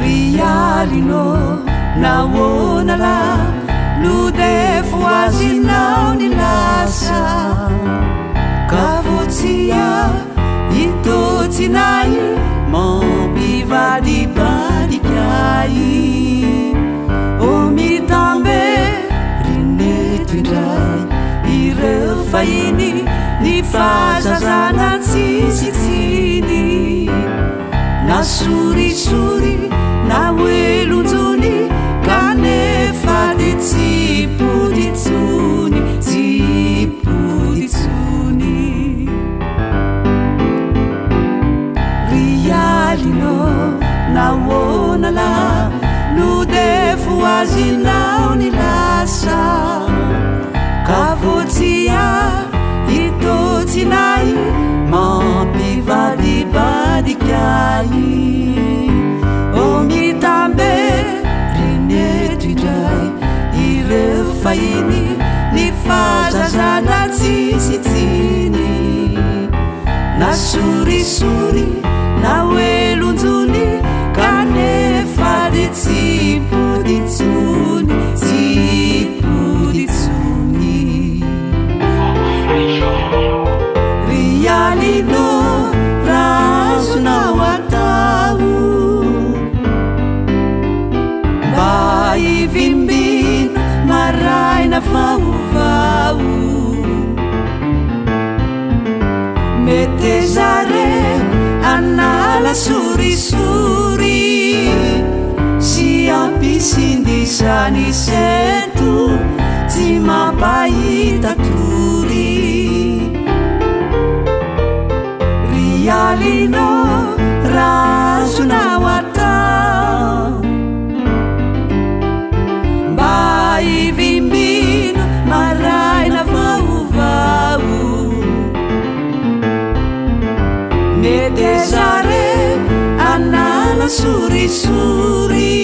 Rialino naonala no defo azinao ny lasa kavotia itotsinay mampivadibadikay omitambe rineto indray ireo fahiny ny fahazazana tsisitsiny na sorisori na oelonjony kanefa de tsipoditsony tsipoditsony rialino naonala no defo azinao ny lasa kavotia itotsinay mampivadibadikay omitambe rineto indray ireo fahiny ny fahazazana tsisitsiny na sorisori na oelonjony kanefa de tsipoditsony tsipoditsony rialino razonao atao mba ivimbina maraina vaovao mety zare anala sorisori sy ampisindisany sento tsy mampahita tory rialino razonao atao mba ivimbina maraina vaovao mety zare anala sorisori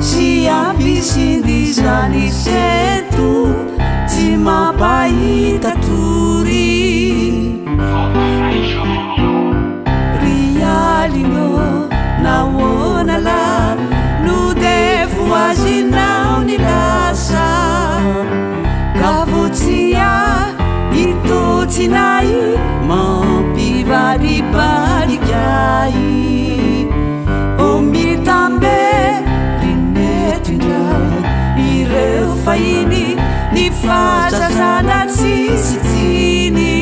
sy ampisindizany sento tsy mampahita tory rialino naonala no defo azinao ny lasa kavotia itotsinay mampivadibadikay omitambe rineto indray ireo fahiny ny fahazazana tsisitsiny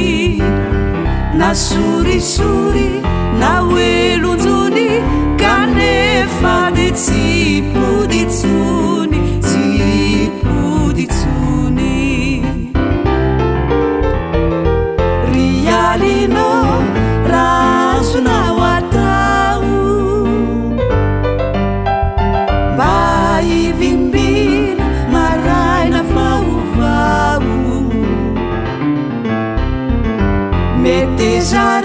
na sorisori na oelonjony kanefa de tsipoditsony tsipoditsony rialino razonao atao mba ivimbina maraina vaovao mety zare